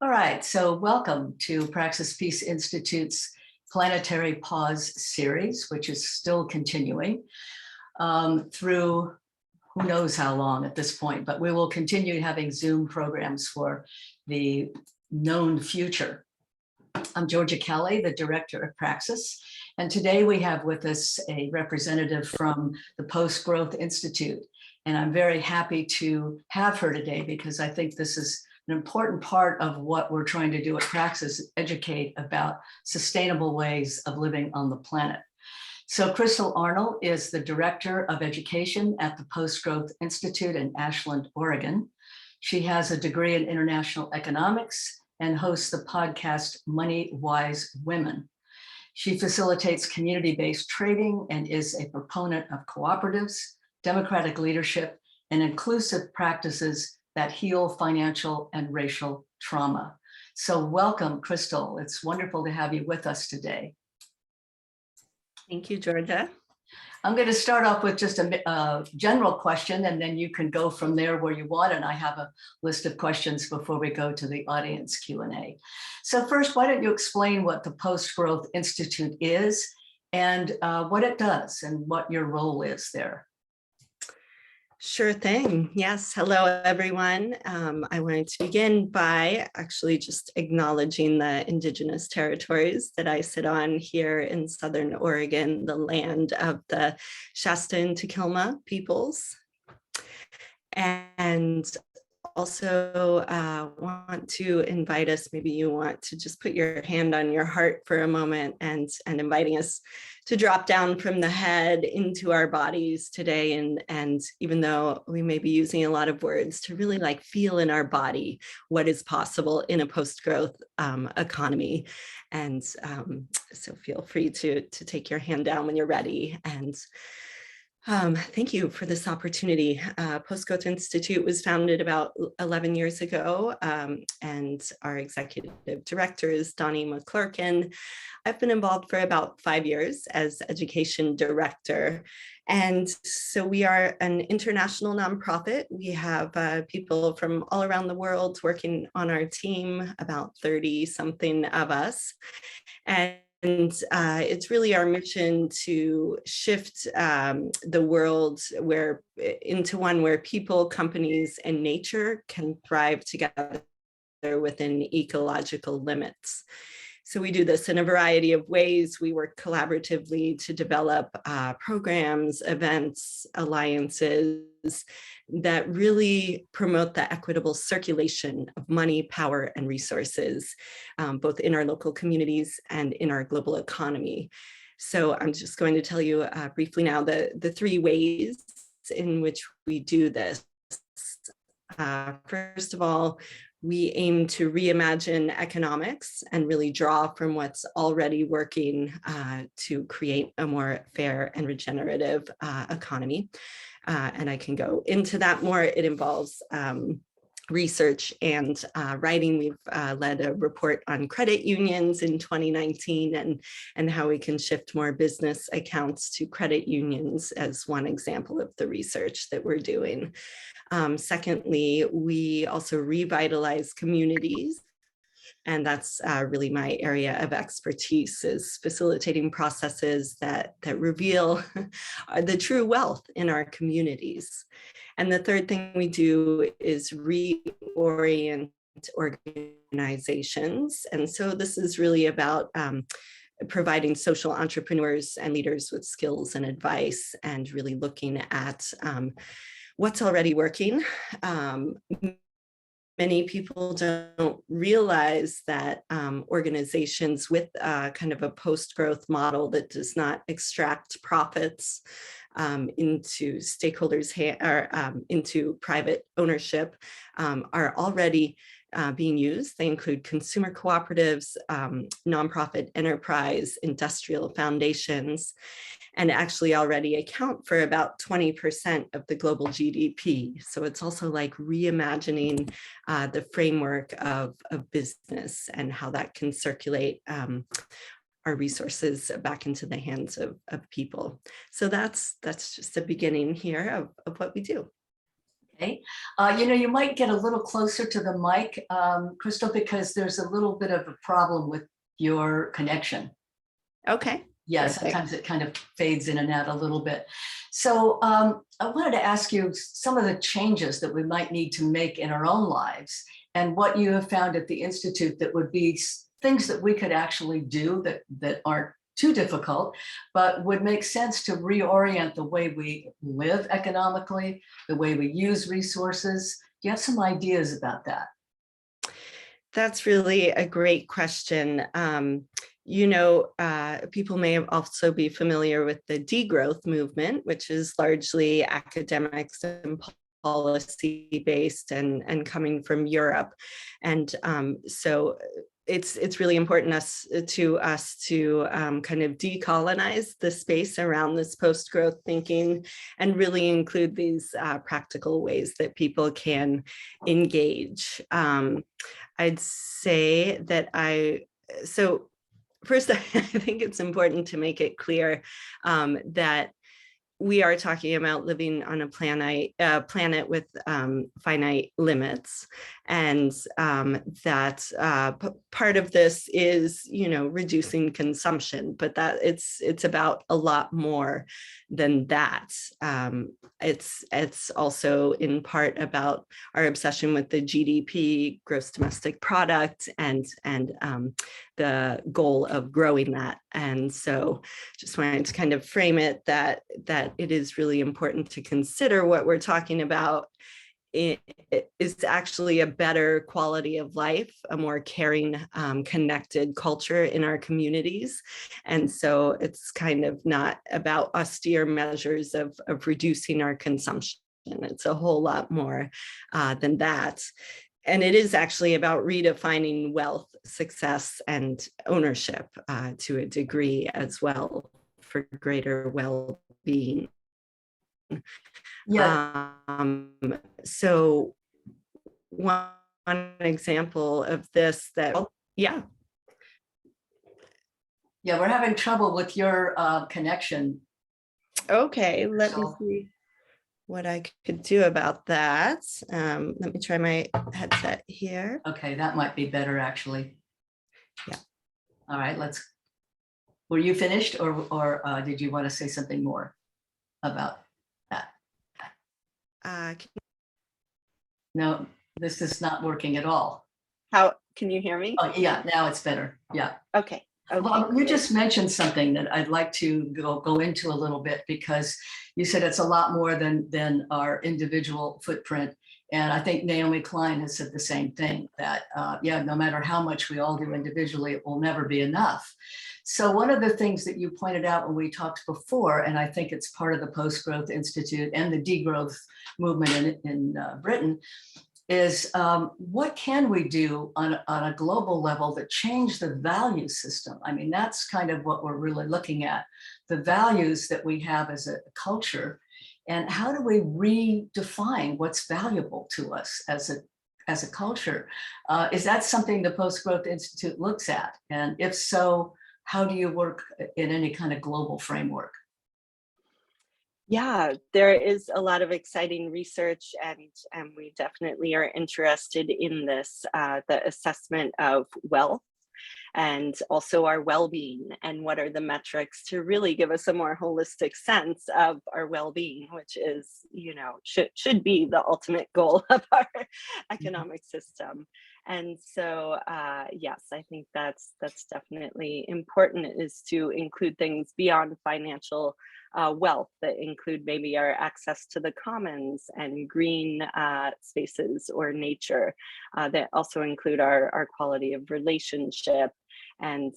All right, so welcome to Praxis Peace Institute's Planetary Pause series, which is still continuing through who knows how long at this point, but we will continue having Zoom programs for the known future. I'm Georgia Kelly, the director of Praxis, and today we have with us a representative from the Post-Growth Institute. And I'm very happy to have her today because I think this is an important part of what we're trying to do at Praxis, educate about sustainable ways of living on the planet. So Crystal Arnold is the Director of Education at the Post-Growth Institute in Ashland, Oregon. She has a degree in international economics and hosts the podcast Money Wise Women. She facilitates community-based trading and is a proponent of cooperatives, democratic leadership, and inclusive practices that heal financial and racial trauma. So welcome, Crystal. It's wonderful to have you with us today. Thank you, Georgia. I'm going to start off with just a general question, and then you can go from there where you want. And I have a list of questions before we go to the audience Q&A. So first, why don't you explain what the Post-Growth Institute is and what it does and what your role is there? Sure thing. Yes. Hello, everyone. I wanted to begin by actually just acknowledging the indigenous territories that I sit on here in Southern Oregon, the land of the Shasta and Tequilma peoples. And also want to invite us, maybe you want to just put your hand on your heart for a moment and inviting us to drop down from the head into our bodies today. And even though we may be using a lot of words, to really like feel in our body what is possible in a post-growth economy. And so feel free to take your hand down when you're ready. And thank you for this opportunity. Post-Growth Institute was founded about 11 years ago, and our executive director is Donnie McClurkin. I've been involved for about 5 years as education director. And so we are an international nonprofit. We have people from all around the world working on our team, about 30 something of us. And it's really our mission to shift the world into one where people, companies, and nature can thrive together within ecological limits. So we do this in a variety of ways. We work collaboratively to develop programs, events, alliances that really promote the equitable circulation of money, power, and resources, both in our local communities and in our global economy. So I'm just going to tell you briefly now the three ways in which we do this. First of all, we aim to reimagine economics and really draw from what's already working to create a more fair and regenerative economy. And I can go into that more. It involves research and writing. We've led a report on credit unions in 2019 and how we can shift more business accounts to credit unions as one example of the research that we're doing. Secondly, we also revitalize communities. And that's really my area of expertise, is facilitating processes that reveal the true wealth in our communities. And the third thing we do is reorient organizations. And so this is really about providing social entrepreneurs and leaders with skills and advice, and really looking at what's already working. Many people don't realize that organizations with kind of a post-growth model that does not extract profits into stakeholders' or into private ownership are already being used. They include consumer cooperatives, nonprofit enterprise, industrial foundations, and actually already account for about 20% of the global GDP. So it's also like reimagining the framework of business and how that can circulate our resources back into the hands of people. So that's just the beginning here of what we do. Okay. You might get a little closer to the mic, Crystal, because there's a little bit of a problem with your connection. Okay. Yeah, Perfect. sometimes it kind of fades in and out a little bit. So I wanted to ask you some of the changes that we might need to make in our own lives and what you have found at the Institute that would be things that we could actually do that aren't too difficult, but would make sense to reorient the way we live economically, the way we use resources. Do you have some ideas about that? That's really a great question. People may also be familiar with the degrowth movement, which is largely academics and policy based and coming from Europe. And so it's really important to us to kind of decolonize the space around this post-growth thinking and really include these practical ways that people can engage. I'd say that so first, I think it's important to make it clear that we are talking about living on a planet with finite limits, and that part of this is, reducing consumption, but that it's about a lot more than that. It's also in part about our obsession with the GDP, gross domestic product, and the goal of growing that. And so just wanted to kind of frame it that it is really important to consider what we're talking about. It is actually a better quality of life, a more caring, connected culture in our communities. And so it's kind of not about austere measures of reducing our consumption. It's a whole lot more than that. And it is actually about redefining wealth, success, and ownership to a degree as well for greater well-being. Yeah. So one example of this Yeah, we're having trouble with your connection. Okay, let me So, see what I could do about that. Let me try my headset here. okay, that might be better actually. Yeah. All right, were you finished or did you want to say something more about that? No, this is not working at all. How can you hear me? Oh, yeah, now it's better. Yeah. Okay. Well, you just mentioned something that I'd like to go into a little bit, because you said it's a lot more than our individual footprint. And I think Naomi Klein has said the same thing, that, no matter how much we all do individually, it will never be enough. So one of the things that you pointed out when we talked before, and I think it's part of the Post-Growth Institute and the degrowth movement in Britain, is what can we do on a global level to change the value system? I mean, that's kind of what we're really looking at, the values that we have as a culture, and how do we redefine what's valuable to us as a culture? Is that something the Post-Growth Institute looks at? And if so, how do you work in any kind of global framework? Yeah, there is a lot of exciting research, and we definitely are interested in this, the assessment of wealth and also our well-being, and what are the metrics to really give us a more holistic sense of our well-being, which is, should be the ultimate goal of our economic system. And so, yes, I think that's definitely important, is to include things beyond financial wealth, that include maybe our access to the commons and green spaces or nature, that also include our quality of relationship and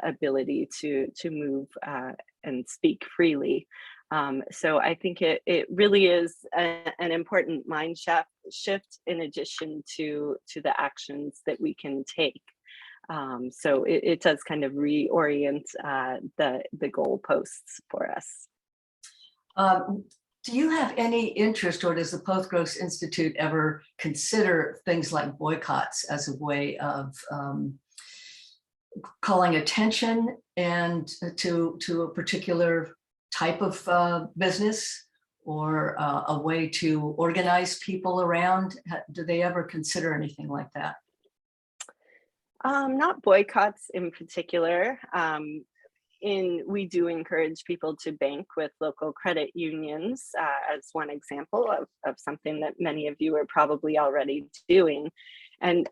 ability to move and speak freely. So I think it really is an important mind shift in addition to the actions that we can take. So it does kind of reorient the goalposts for us. Do you have any interest, or does the Post-Growth Institute ever consider things like boycotts as a way of calling attention and to a particular type of business, or a way to organize people around? Do they ever consider anything like that? Not boycotts in particular. We do encourage people to bank with local credit unions as one example of something that many of you are probably already doing. And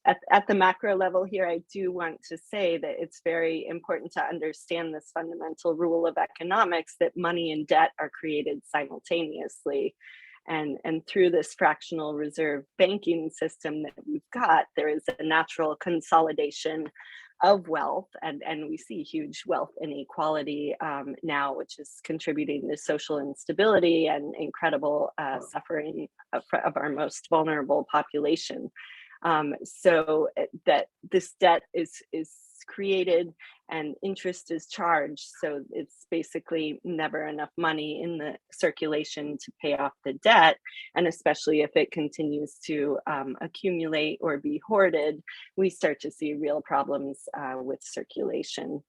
at the macro level here, I do want to say that it's very important to understand this fundamental rule of economics, that money and debt are created simultaneously. And through this fractional reserve banking system that we've got, there is a natural consolidation of wealth, and we see huge wealth inequality now, which is contributing to social instability and incredible suffering of our most vulnerable population. So that this debt is created and interest is charged, so it's basically never enough money in the circulation to pay off the debt, and especially if it continues to accumulate or be hoarded, we start to see real problems with circulation.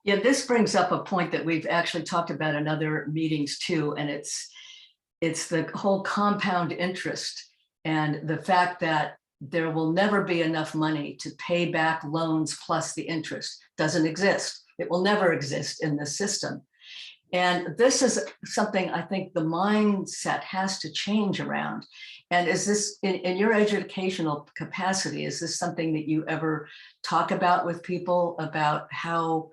Yeah, this brings up a point that we've actually talked about in other meetings too, and it's the whole compound interest and the fact that there will never be enough money to pay back loans plus the interest. Doesn't exist. It will never exist in the system. And this is something I think the mindset has to change around. And is this, in your educational capacity, is this something that you ever talk about with people about how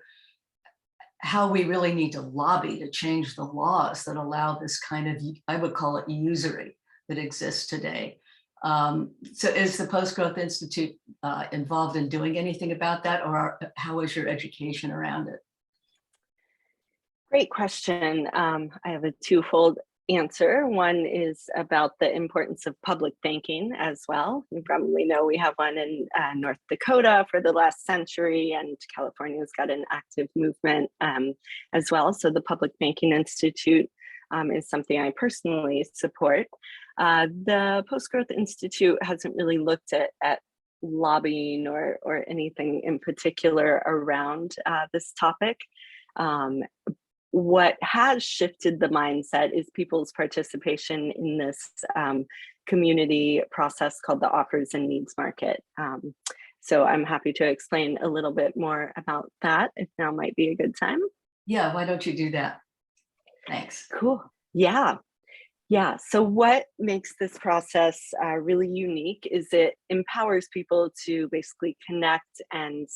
we really need to lobby to change the laws that allow this kind of, I would call it usury, that exists today? So is the Post-Growth Institute involved in doing anything about that, or how is your education around it? Great question. I have a twofold answer. One is about the importance of public banking as well. You probably know we have one in North Dakota for the last century, and California's got an active movement as well. So the Public Banking Institute is something I personally support. The Post-Growth Institute hasn't really looked at lobbying or anything in particular around this topic. What has shifted the mindset is people's participation in this community process called the offers and needs market. So I'm happy to explain a little bit more about that, if now might be a good time. Yeah, why don't you do that? Thanks. Cool. Yeah. Yeah. So what makes this process really unique is it empowers people to basically connect and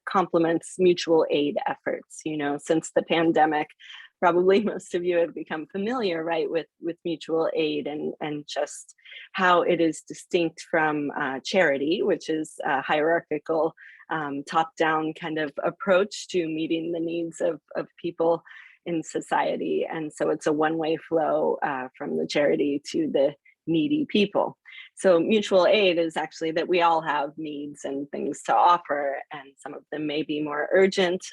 complements mutual aid efforts. You know, since the pandemic, probably most of you have become familiar, right, with mutual aid and just how it is distinct from charity, which is a hierarchical, top-down kind of approach to meeting the needs of people in society. And so it's a one-way flow from the charity to the needy people. So mutual aid is actually that we all have needs and things to offer, and some of them may be more urgent.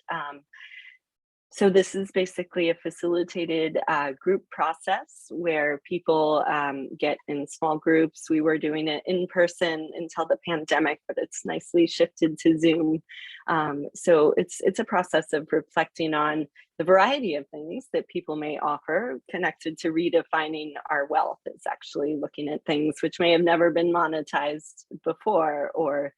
So this is basically a facilitated group process where people get in small groups. We were doing it in person until the pandemic, but it's nicely shifted to Zoom. So it's a process of reflecting on the variety of things that people may offer connected to redefining our wealth. It's actually looking at things which may have never been monetized before, or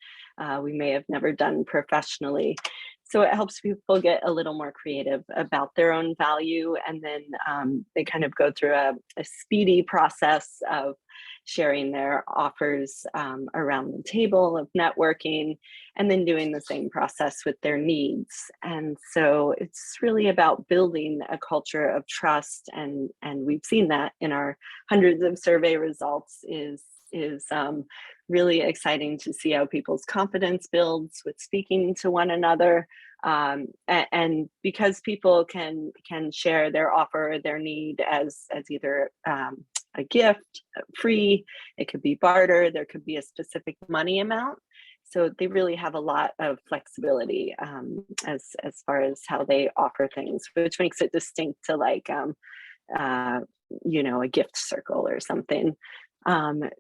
we may have never done professionally. So it helps people get a little more creative about their own value. And then they kind of go through a speedy process of sharing their offers around the table, of networking, and then doing the same process with their needs. And so it's really about building a culture of trust. And we've seen that in our hundreds of survey results is really exciting to see how people's confidence builds with speaking to one another. And because people can share their offer, their need as either a gift, free, it could be barter, there could be a specific money amount. So they really have a lot of flexibility as far as how they offer things, which makes it distinct to like, you know, a gift circle or something.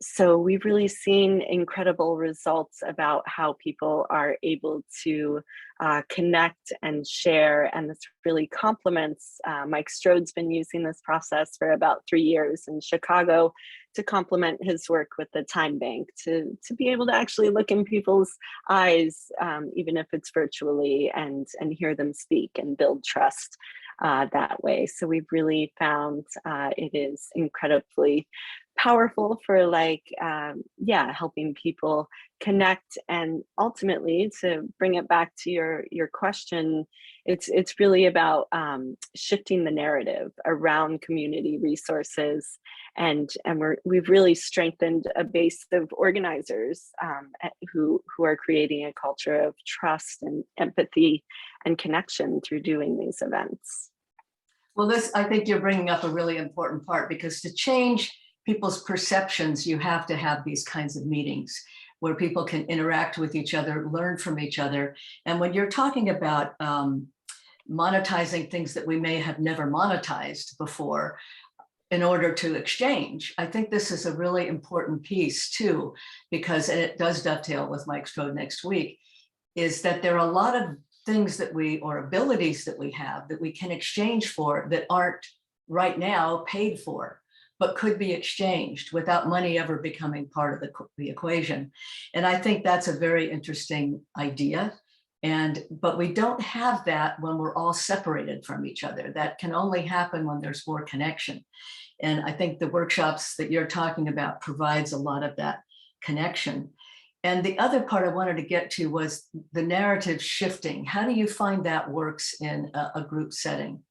So we've really seen incredible results about how people are able to connect and share, and this really complements. Mike Strode's been using this process for about 3 years in Chicago to complement his work with the Time Bank, to be able to actually look in people's eyes, even if it's virtually, and hear them speak and build trust that way. So we've really found it is incredibly powerful for helping people connect, and ultimately, to bring it back to your question, it's really about shifting the narrative around community resources, and we've really strengthened a base of organizers who are creating a culture of trust and empathy and connection through doing these events. Well, I think you're bringing up a really important part, because to change people's perceptions, you have to have these kinds of meetings where people can interact with each other, learn from each other. And when you're talking about monetizing things that we may have never monetized before in order to exchange, I think this is a really important piece too, because, and it does dovetail with Mike Strode next week, is that there are a lot of things that or abilities that we have that we can exchange for that aren't right now paid for, but could be exchanged without money ever becoming part of the equation. And I think that's a very interesting idea. But we don't have that when we're all separated from each other. That can only happen when there's more connection. And I think the workshops that you're talking about provides a lot of that connection. And the other part I wanted to get to was the narrative shifting. How do you find that works in a group setting?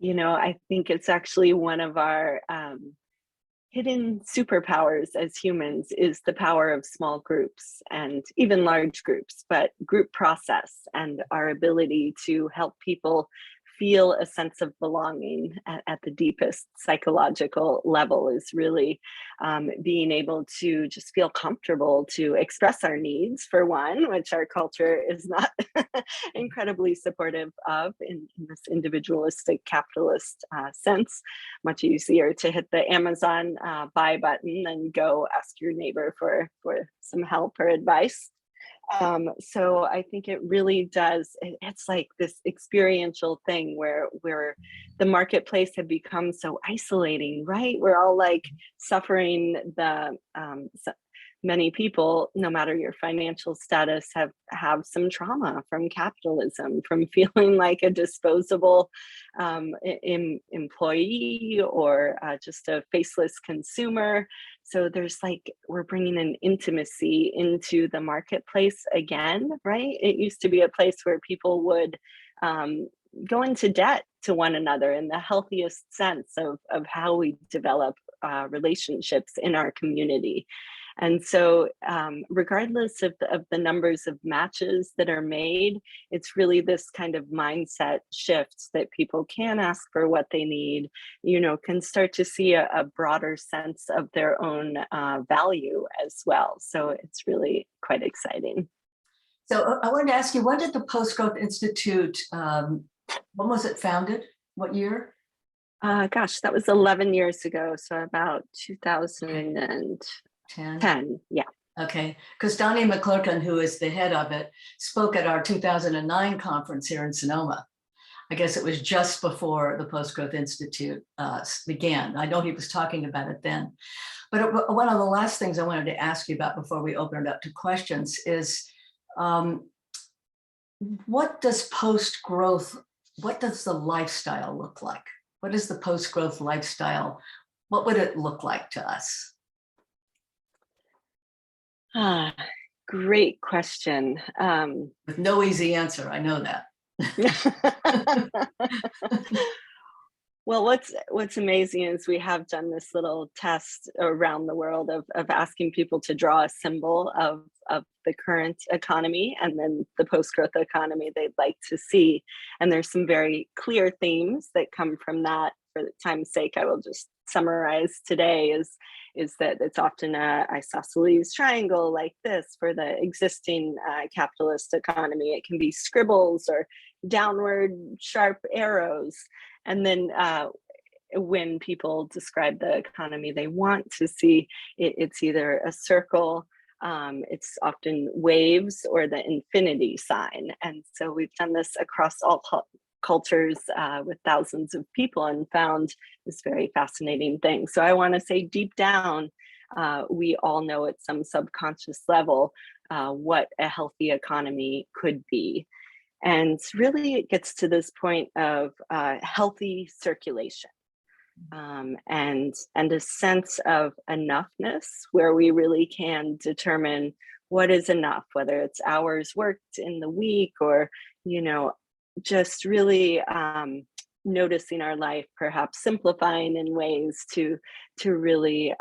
I think it's actually one of our hidden superpowers as humans, is the power of small groups and even large groups, but group process and our ability to help people feel a sense of belonging at the deepest psychological level is really being able to just feel comfortable to express our needs, for one, which our culture is not incredibly supportive of in this individualistic capitalist sense. Much easier to hit the Amazon buy button than go ask your neighbor for some help or advice. So I think it really does. It's like this experiential thing where the marketplace had become so isolating, right? We're all like suffering many people, no matter your financial status, have some trauma from capitalism, from feeling like a disposable employee, or just a faceless consumer. So we're bringing an intimacy into the marketplace again, right? It used to be a place where people would go into debt to one another in the healthiest sense of how we develop relationships in our community. And so regardless of the numbers of matches that are made, it's really this kind of mindset shift that people can ask for what they need, can start to see a broader sense of their own value as well. So it's really quite exciting. So I wanted to ask you, when did the Post-Growth Institute, when was it founded? What year? Gosh, that was 11 years ago. So about 2010. Yeah. Okay, because Donnie McClurkin, who is the head of it, spoke at our 2009 conference here in Sonoma. I guess it was just before the Post-Growth Institute began. I know he was talking about it then. But one of the last things I wanted to ask you about before we open it up to questions is, what does the lifestyle look like? What is the post-growth lifestyle? What would it look like to us? Great question. With no easy answer, I know that. Well, what's amazing is we have done this little test around the world of asking people to draw a symbol of the current economy and then the post-growth economy they'd like to see. And there's some very clear themes that come from that. For time's sake, I will just summarize today is that it's often a isosceles triangle like this for the existing capitalist economy. It can be scribbles or downward sharp arrows. And then when people describe the economy they want to see, it's either a circle, it's often waves, or the infinity sign. And so we've done this across all cultures with thousands of people and found this very fascinating thing. So I want to say deep down, we all know at some subconscious level what a healthy economy could be. And really it gets to this point of healthy circulation. And a sense of enoughness, where we really can determine what is enough, whether it's hours worked in the week, or, you know, just really noticing our life, perhaps simplifying in ways to really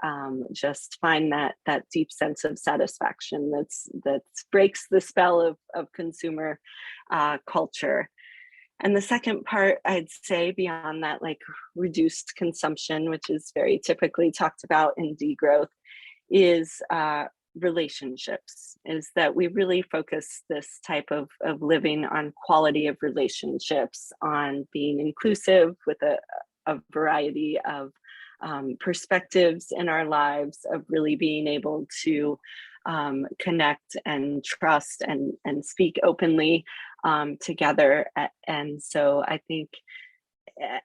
just find that deep sense of satisfaction that breaks the spell of consumer culture. And the second part, I'd say, beyond that, like reduced consumption, which is very typically talked about in degrowth, is relationships. Is that we really focus this type of living on quality of relationships, on being inclusive with a variety of perspectives in our lives, of really being able to connect and trust and speak openly together. And so I think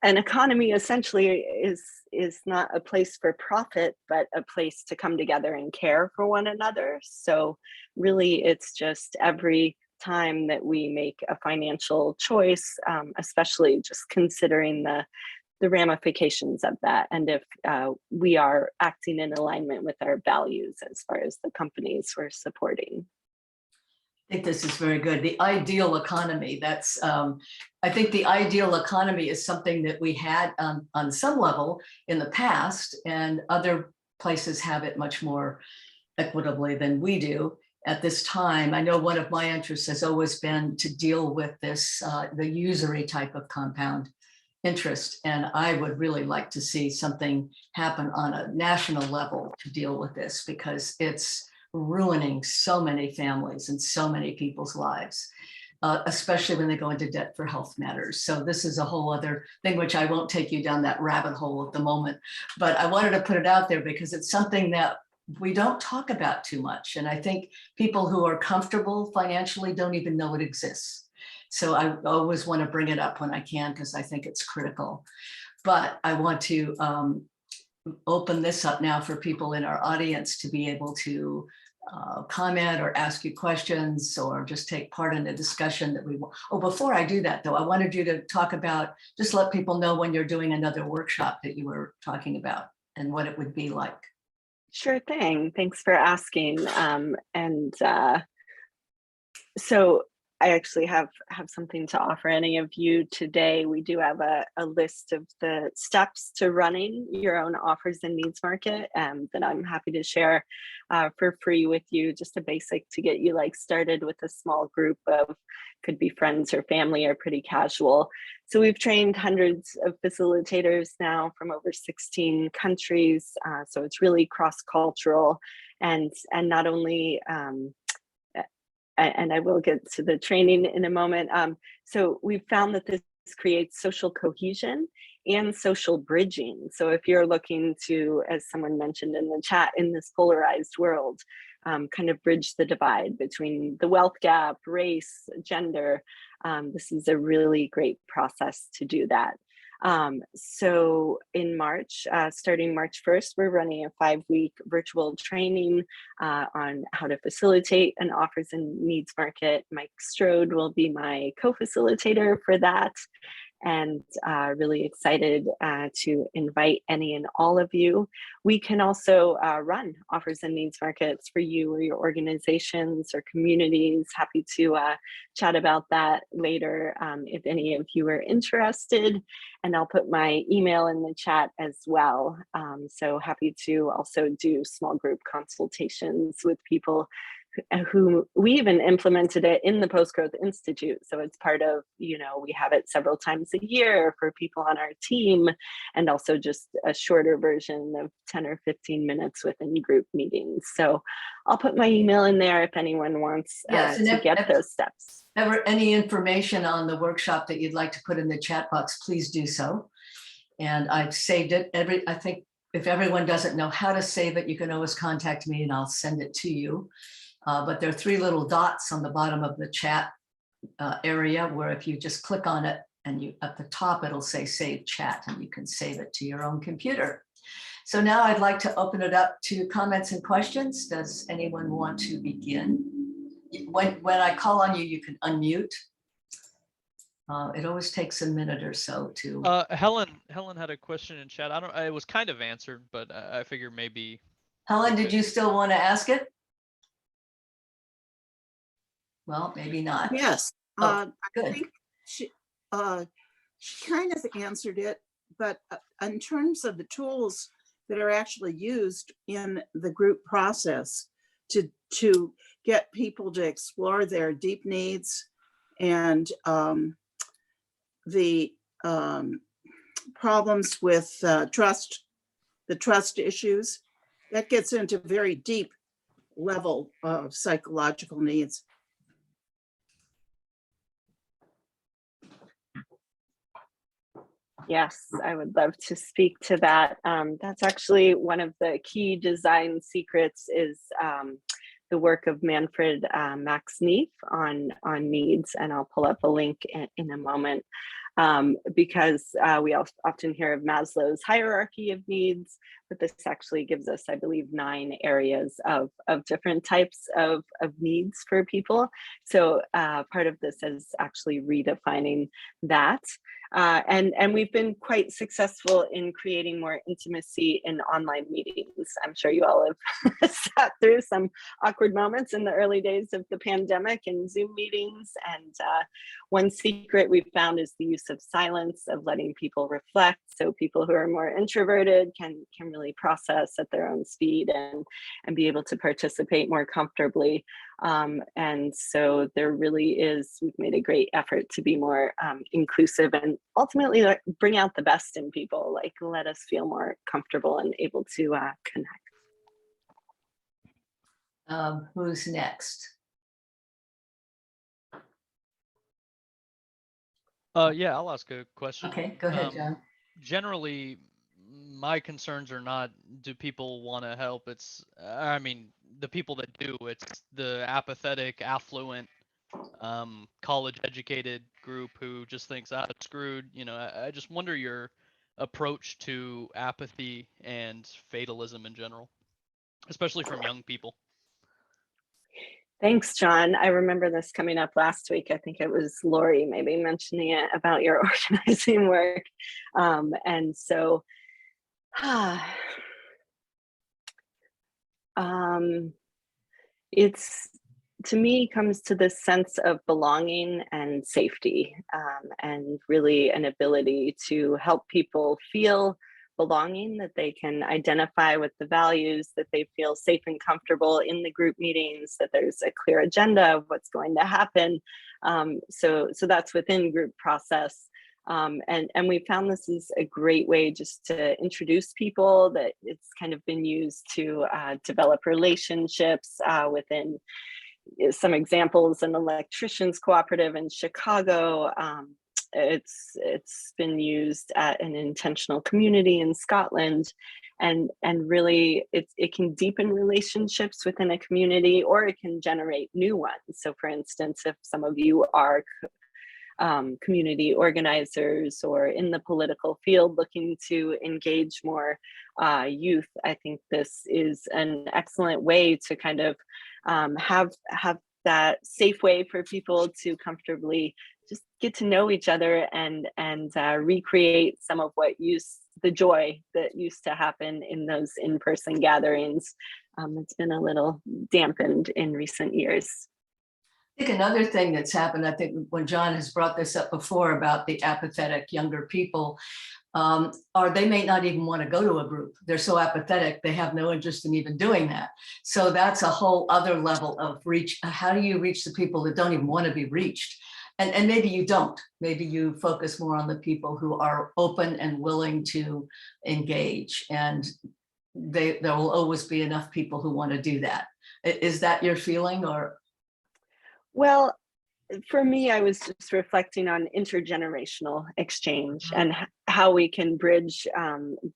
an economy essentially is not a place for profit, but a place to come together and care for one another. So really, it's just every time that we make a financial choice, especially just considering the ramifications of that, and if we are acting in alignment with our values as far as the companies we're supporting. I think this is very good. The ideal economy, that's, I think the ideal economy is something that we had on some level in the past, and other places have it much more equitably than we do at this time. I know one of my interests has always been to deal with this, the usury type of compound interest. And I would really like to see something happen on a national level to deal with this, because it's ruining so many families and so many people's lives, especially when they go into debt for health matters. So this is a whole other thing, which I won't take you down that rabbit hole at the moment, but I wanted to put it out there because it's something that we don't talk about too much. And I think people who are comfortable financially don't even know it exists. So I always want to bring it up when I can, because I think it's critical. But I want to open this up now for people in our audience to be able to comment or ask you questions, or just take part in the discussion that we want. Oh, before I do that though, I wanted you to talk about, just let people know when you're doing another workshop that you were talking about and what it would be like. Sure thing. Thanks for asking. So I actually have something to offer any of you today. We do have a list of the steps to running your own offers and needs market that I'm happy to share for free with you. Just a basic to get you like started with a small group of, could be friends or family, or pretty casual. So we've trained hundreds of facilitators now from over 16 countries. So it's really cross-cultural, and not only and I will get to the training in a moment. So we've found that this creates social cohesion and social bridging. So if you're looking to, as someone mentioned in the chat, in this polarized world, kind of bridge the divide between the wealth gap, race, gender, this is a really great process to do that. So in March, starting March 1st, we're running a 5-week virtual training on how to facilitate an offers and needs market. Mike Strode will be my co-facilitator for that. And really excited to invite any and all of you. We can also run offers and needs markets for you or your organizations or communities. Happy to chat about that later if any of you are interested. And I'll put my email in the chat as well. So happy to also do small group consultations with people who we even implemented it in the Post-Growth Institute. So it's part of, we have it several times a year for people on our team, and also just a shorter version of 10 or 15 minutes within group meetings. So I'll put my email in there if anyone wants to get those steps. Ever any information on the workshop that you'd like to put in the chat box, please do so. And I've saved it. I think if everyone doesn't know how to save it, you can always contact me and I'll send it to you. But there are 3 little dots on the bottom of the chat area where if you just click on it and you at the top, it'll say save chat and you can save it to your own computer. So now I'd like to open it up to comments and questions. Does anyone want to begin? When I call on you, you can unmute. It always takes a minute or so to. Helen had a question in chat. It was kind of answered, but I figure maybe. Helen, did you still want to ask it? Well, maybe not. Yes, Oh, I good. think she kind of answered it, but in terms of the tools that are actually used in the group process to get people to explore their deep needs and the problems with the trust issues, that gets into very deep level of psychological needs. Yes, I would love to speak to that. That's actually one of the key design secrets is the work of Manfred Max Neef on needs, and I'll pull up a link in a moment. Because we often hear of Maslow's hierarchy of needs, but this actually gives us, I believe, 9 areas of different types of needs for people. So part of this is actually redefining that. And we've been quite successful in creating more intimacy in online meetings. I'm sure you all have sat through some awkward moments in the early days of the pandemic and Zoom meetings. And one secret we've found is the use of silence, of letting people reflect. So people who are more introverted can really process at their own speed and be able to participate more comfortably. And so there really is, we've made a great effort to be more inclusive and ultimately like, bring out the best in people, like let us feel more comfortable and able to connect. Who's next? Yeah, I'll ask a question. Okay, go ahead, John. Generally, my concerns are not do people want to help. It's, I mean, the people that do, it's the apathetic, affluent, college-educated group who just thinks, it's screwed. You know, I just wonder your approach to apathy and fatalism in general, especially from young people. Thanks, John. I remember this coming up last week. I think it was Lori maybe mentioning it about your organizing work. And so it's, to me, comes to this sense of belonging and safety, and really an ability to help people feel belonging, that they can identify with the values, that they feel safe and comfortable in the group meetings, that there's a clear agenda of what's going to happen. So that's within group process. And we found this is a great way just to introduce people, that it's kind of been used to develop relationships within some examples, an electricians cooperative in Chicago. It's been used at an intentional community in Scotland, and really it can deepen relationships within a community, or it can generate new ones. So for instance, if some of you are community organizers or in the political field looking to engage more youth, I think this is an excellent way to kind of have that safe way for people to comfortably just get to know each other and recreate some of the joy that used to happen in those in-person gatherings. It's been a little dampened in recent years. I think another thing that's happened, I think when John has brought this up before about the apathetic younger people, or they may not even want to go to a group. They're so apathetic, they have no interest in even doing that. So that's a whole other level of reach. How do you reach the people that don't even want to be reached? And maybe you don't. Maybe you focus more on the people who are open and willing to engage. And there will always be enough people who want to do that. Is that your feeling, or? Well, for me, I was just reflecting on intergenerational exchange and how we can bridge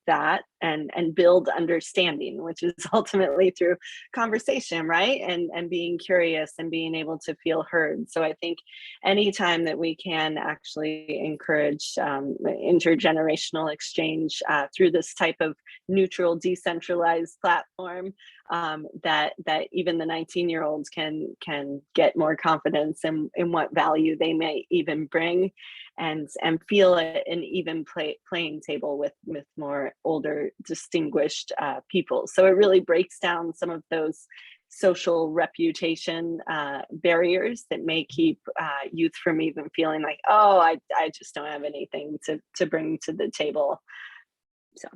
that and build understanding, which is ultimately through conversation, right? And being curious and being able to feel heard. So I think anytime that we can actually encourage intergenerational exchange through this type of neutral, decentralized platform, that even the 19-year-olds can get more confidence in what value they may even bring, and feel an even playing table with more older, distinguished people. So it really breaks down some of those social reputation barriers that may keep youth from even feeling like, oh, I just don't have anything to bring to the table. So.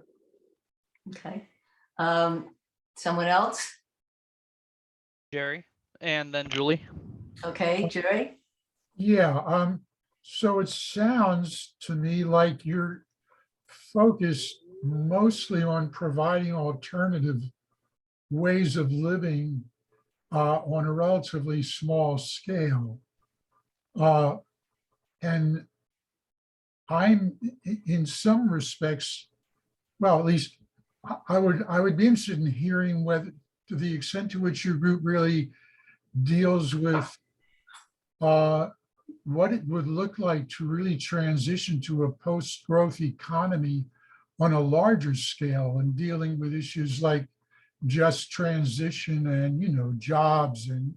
Okay. Someone else? Jerry, and then Julie. Okay, Jerry? Yeah, so it sounds to me like you're focused mostly on providing alternative ways of living on a relatively small scale. And I'm in some respects, well, at least I would be interested in hearing whether, to the extent to which your group really deals with what it would look like to really transition to a post-growth economy on a larger scale, and dealing with issues like just transition and, you know, jobs and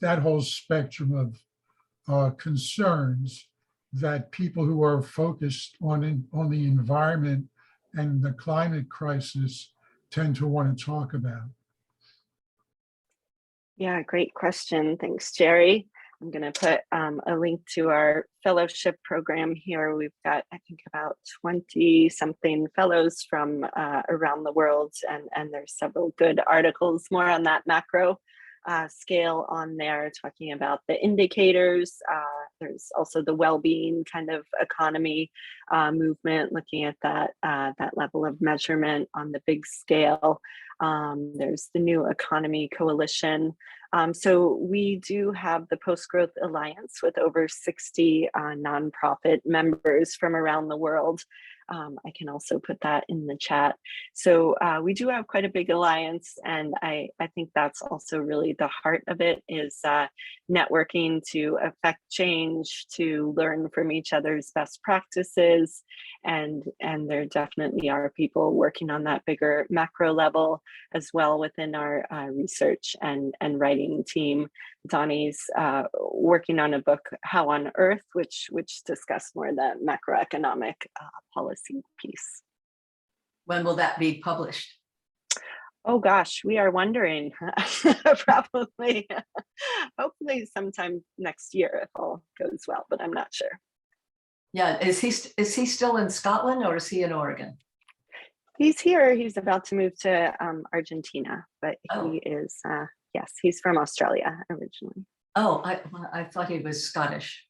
that whole spectrum of concerns that people who are focused on the environment and the climate crisis tend to want to talk about. Yeah, great question. Thanks, Jerry. I'm going to put a link to our fellowship program here. We've got, I think, about 20 something fellows from around the world, and there's several good articles more on that macro scale on there, talking about the indicators. There's also the well-being kind of economy movement, looking at that level of measurement on the big scale. There's the New Economy Coalition. So we do have the Post-Growth Alliance with over 60 nonprofit members from around the world. I can also put that in the chat. So we do have quite a big alliance, and I think that's also really the heart of it, is networking to affect change, to learn from each other's best practices, and there definitely are people working on that bigger macro level as well within our research and writing team. Donnie's working on a book, How on Earth, which discussed more the macroeconomic policy piece. When will that be published? Oh gosh, we are wondering. Probably, hopefully sometime next year if all goes well, but I'm not sure. Yeah, is he still in Scotland, or is he in Oregon? He's here. He's about to move to Argentina, but Oh. he is, yes, he's from Australia originally. Oh, I thought he was Scottish.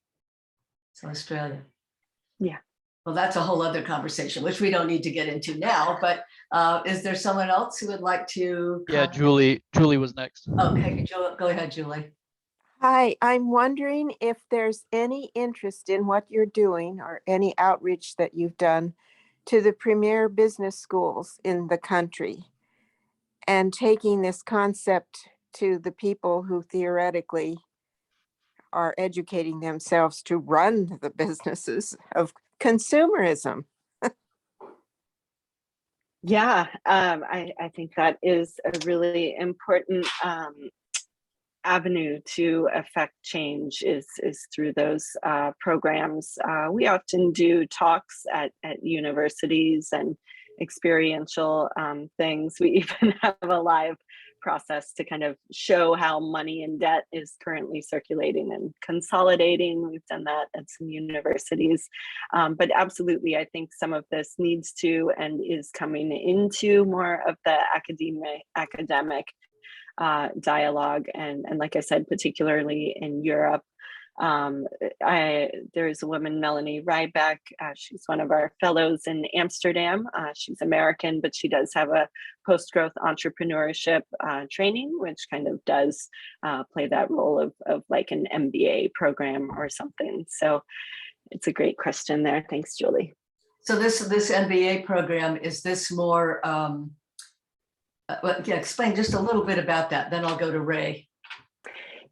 So Australia. Yeah. Well, that's a whole other conversation, which we don't need to get into now, but is there someone else who would like to? Yeah, Julie was next. Okay, go ahead, Julie. Hi, I'm wondering if there's any interest in what you're doing or any outreach that you've done to the premier business schools in the country and taking this concept to the people who theoretically are educating themselves to run the businesses of consumerism. Yeah, I think that is a really important avenue to affect change is through those programs. We often do talks at universities and experiential things. We even have a live process to kind of show how money and debt is currently circulating and consolidating. We've done that at some universities. But absolutely, I think some of this needs to and is coming into more of the academic dialogue, and like I said, particularly in Europe. There's a woman, Melanie Ryback. She's one of our fellows in Amsterdam. She's American, but she does have a post-growth entrepreneurship training, which kind of does play that role of like an MBA program or something. So it's a great question there. Thanks, Julie. So this MBA program, is this more, well, yeah, explain just a little bit about that, then I'll go to Ray.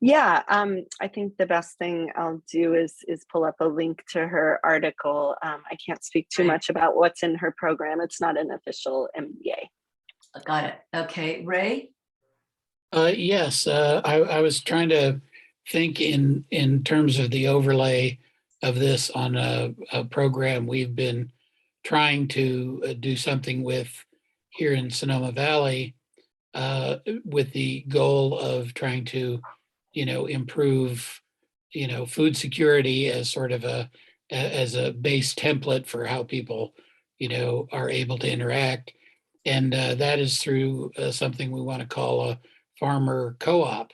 Yeah, I think the best thing I'll do is pull up a link to her article. I can't speak too Right. much about what's in her program. It's not an official MBA. Got it. Okay, Ray? Yes, I was trying to think in terms of the overlay of this on a program we've been trying to do something with here in Sonoma Valley, with the goal of trying to, improve, food security as sort of as a base template for how people, are able to interact. And that is through something we want to call a farmer co-op.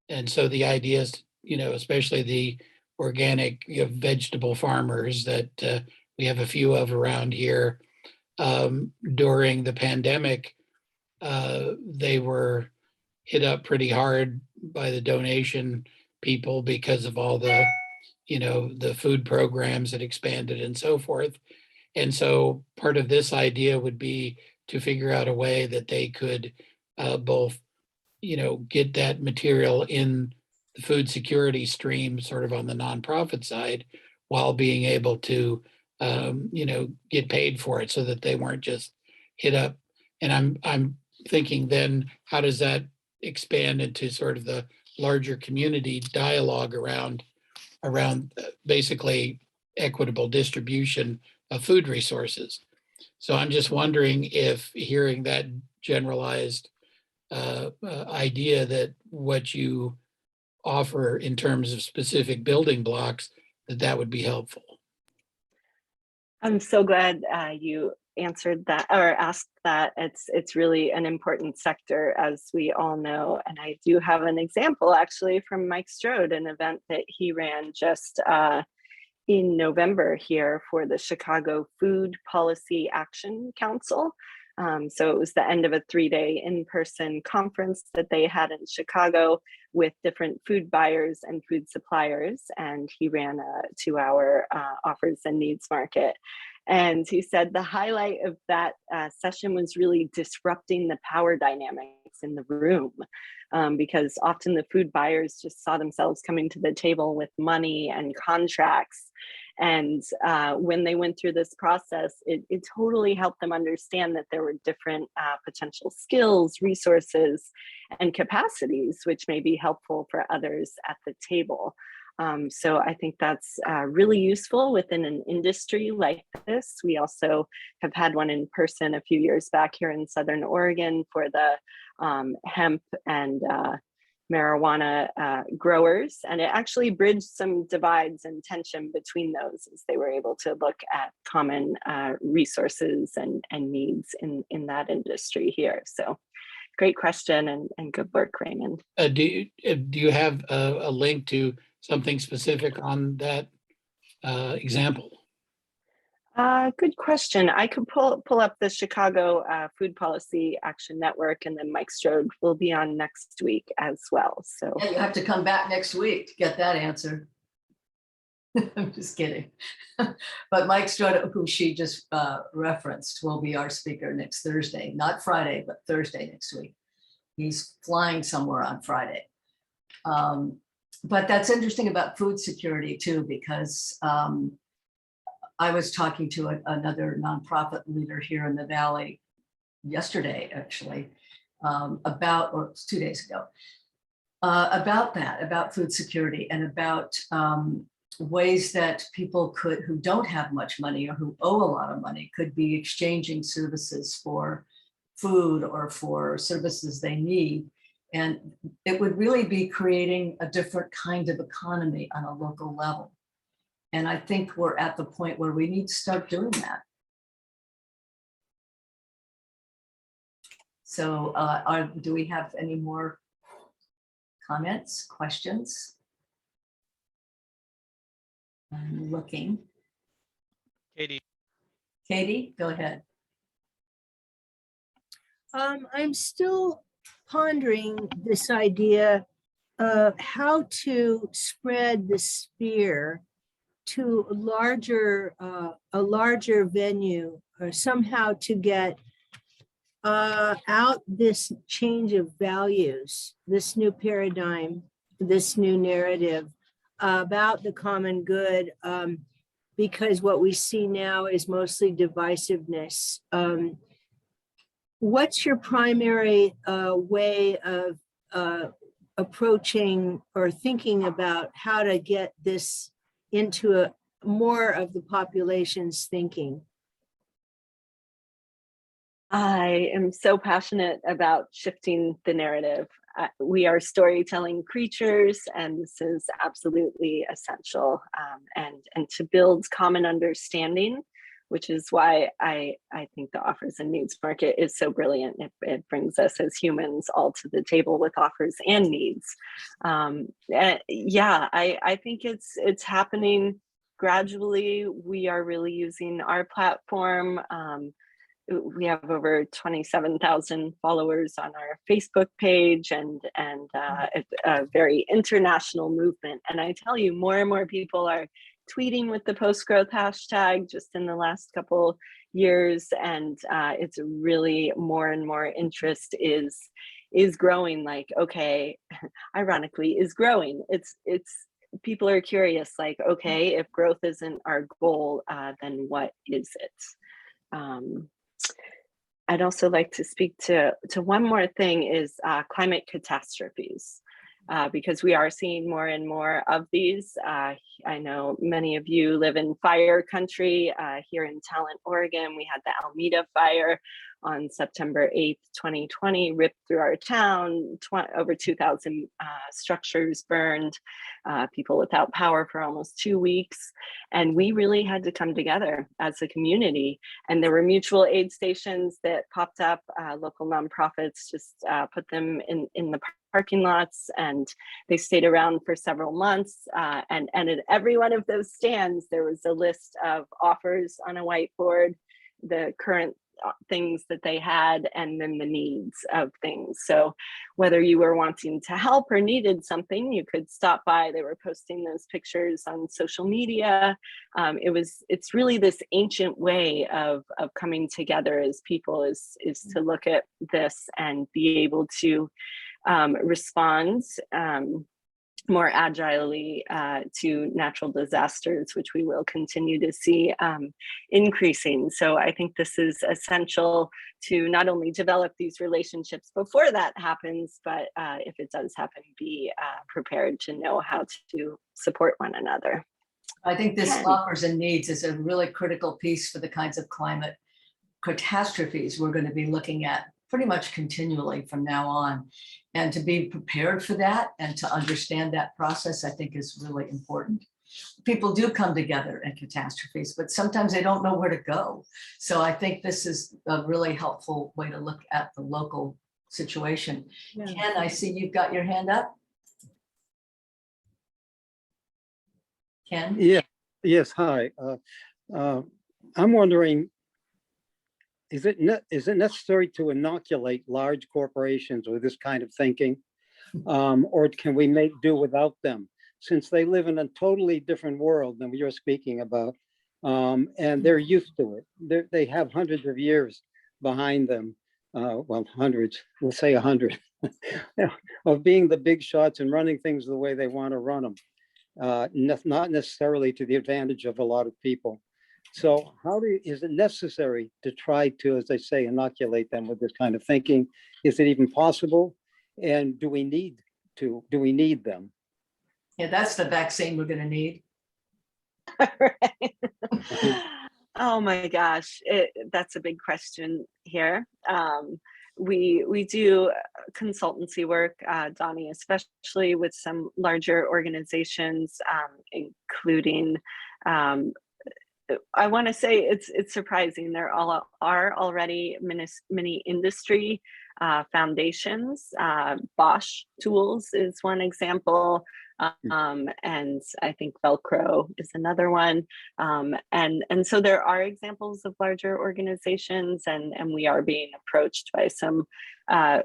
And so the idea is, especially the organic vegetable farmers that we have a few of around here, during the pandemic, they were hit up pretty hard by the donation people because of all the, the food programs that expanded and so forth. And so part of this idea would be to figure out a way that they could both, get that material in the food security stream, sort of on the nonprofit side, while being able to, get paid for it, so that they weren't just hit up. And I'm thinking then, how does that expand into sort of the larger community dialogue around basically equitable distribution of food resources? So I'm just wondering if, hearing that generalized idea, that what you offer in terms of specific building blocks, that would be helpful. I'm so glad you answered that or asked that. It's really an important sector, as we all know. And I do have an example actually from Mike Strode, an event that he ran just in November here for the Chicago Food Policy Action Council. So it was the end of a 3-day in-person conference that they had in Chicago with different food buyers and food suppliers. And he ran a 2-hour offers and needs market. And he said the highlight of that session was really disrupting the power dynamics in the room, because often the food buyers just saw themselves coming to the table with money and contracts. And when they went through this process, it totally helped them understand that there were different potential skills, resources, and capacities, which may be helpful for others at the table. So I think that's really useful within an industry like this. We also have had one in person a few years back here in Southern Oregon for the hemp and marijuana growers, and it actually bridged some divides and tension between those, as they were able to look at common resources and needs in that industry here. So great question and good work, Raymond. Do you have a link to something specific on that example? Good question. I could pull up the Chicago Food Policy Action Network, and then Mike Strode will be on next week as well. So Yeah, you have to come back next week to get that answer. I'm just kidding. But Mike Strode, who she just referenced, will be our speaker next Thursday, not Friday, but Thursday next week. He's flying somewhere on Friday. But that's interesting about food security too, because I was talking to another nonprofit leader here in the Valley yesterday, actually, about, or it was 2 days ago, about food security and about ways that people could, who don't have much money or who owe a lot of money, could be exchanging services for food or for services they need. And it would really be creating a different kind of economy on a local level. And I think we're at the point where we need to start doing that. So do we have any more comments, questions? I'm looking. Katie, go ahead. I'm still pondering this idea of how to spread the sphere to a larger venue, or somehow to get out this change of values, this new paradigm, this new narrative about the common good, because what we see now is mostly divisiveness. What's your primary way of approaching or thinking about how to get this into more of the population's thinking? I am so passionate about shifting the narrative. We are storytelling creatures, and this is absolutely essential. And to build common understanding, which is why I think the offers and needs market is so brilliant. It brings us as humans all to the table with offers and needs. Yeah, I think it's happening gradually. We are really using our platform. We have over 27,000 followers on our Facebook page, and it's a very international movement. And I tell you, more and more people are tweeting with the post-growth hashtag just in the last couple years, and it's really more and more interest is growing. Like, okay, ironically, is growing. It's people are curious. Like, okay, if growth isn't our goal, then what is it? I'd also like to speak to one more thing, is climate catastrophes, because we are seeing more and more of these. I know many of you live in fire country. Here in Talent, Oregon, we had the Alameda fire on September 8th, 2020, ripped through our town, over 2,000 structures burned, people without power for almost 2 weeks. And we really had to come together as a community. And there were mutual aid stations that popped up, local nonprofits just put them in the parking lots, and they stayed around for several months. And at every one of those stands, there was a list of offers on a whiteboard, the current things that they had, and then the needs of things. So whether you were wanting to help or needed something, you could stop by. They were posting those pictures on social media. It's really this ancient way of coming together as people, is to look at this and be able to respond more agilely to natural disasters, which we will continue to see increasing. So I think this is essential to not only develop these relationships before that happens, but if it does happen, be prepared to know how to support one another. I think this offers and needs is a really critical piece for the kinds of climate catastrophes we're going to be looking at pretty much continually from now on. And to be prepared for that and to understand that process, I think, is really important. People do come together in catastrophes, but sometimes they don't know where to go. So I think this is a really helpful way to look at the local situation. Yeah. Ken, I see you've got your hand up. Ken? Yeah. Yes. Hi. I'm wondering, is it necessary to inoculate large corporations with this kind of thinking, or can we make do without them, since they live in a totally different world than you're speaking about, and they're used to it. They have hundreds of years behind them. Well, hundreds. We'll say 100 of being the big shots and running things the way they want to run them. Not necessarily to the advantage of a lot of people. So is it necessary to try to, as they say, inoculate them with this kind of thinking? Is it even possible? And do we need them? Yeah, that's the vaccine we're going to need. Right. Oh my gosh, that's a big question here. We do consultancy work, Donnie, especially with some larger organizations, including, I want to say it's surprising. There are already many industry foundations. Bosch Tools is one example. And I think Velcro is another one. And so there are examples of larger organizations, and we are being approached by some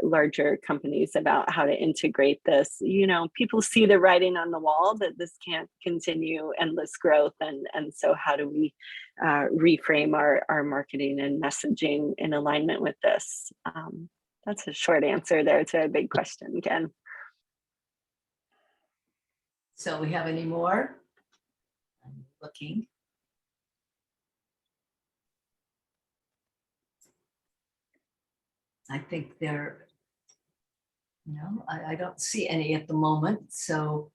larger companies about how to integrate this. You know, people see the writing on the wall that this can't continue endless growth, and so how do we reframe our marketing and messaging in alignment with this? That's a short answer there to a big question, Ken. So we have any more? I'm looking. I think there, no, I don't see any at the moment. So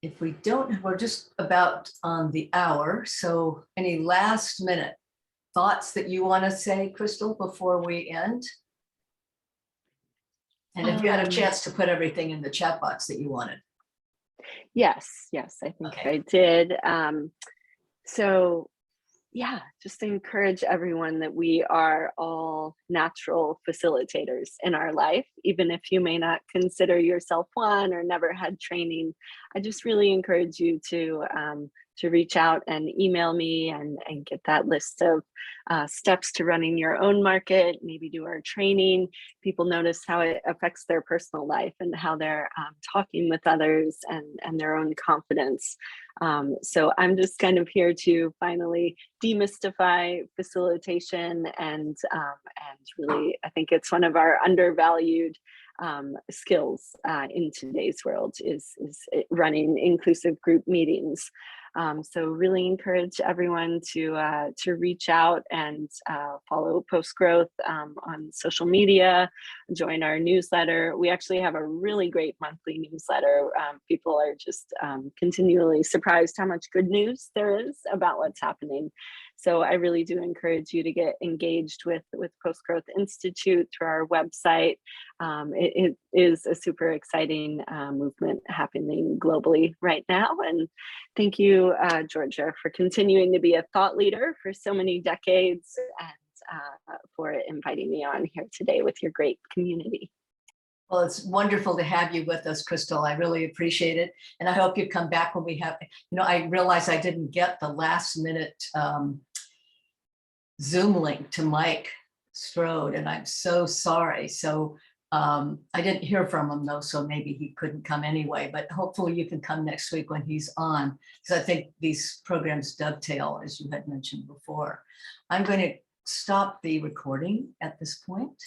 if we don't, we're just about on the hour. So any last minute thoughts that you want to say, Crystal, before we end? And if you had a chance to put everything in the chat box that you wanted. Yes, I think Okay. I did. So yeah, just to encourage everyone that we are all natural facilitators in our life, even if you may not consider yourself one or never had training. I just really encourage you to reach out and email me and get that list of steps to running your own market, maybe do our training. People notice how it affects their personal life and how they're talking with others and their own confidence. So I'm just kind of here to finally demystify facilitation, and really, I think it's one of our undervalued skills in today's world is running inclusive group meetings. So really encourage everyone to reach out and follow Post Growth on social media, join our newsletter. We actually have a really great monthly newsletter. People are just continually surprised how much good news there is about what's happening. So I really do encourage you to get engaged with Post Growth Institute through our website. It is a super exciting movement happening globally right now. And thank you, Georgia, for continuing to be a thought leader for so many decades, and for inviting me on here today with your great community. Well, it's wonderful to have you with us, Crystal. I really appreciate it. And I hope you come back when we have, I realize I didn't get the last minute Zoom link to Mike Strode, and I'm so sorry. So I didn't hear from him though, so maybe he couldn't come anyway, but hopefully you can come next week when he's on, because I think these programs dovetail, as you had mentioned before. I'm going to stop the recording at this point.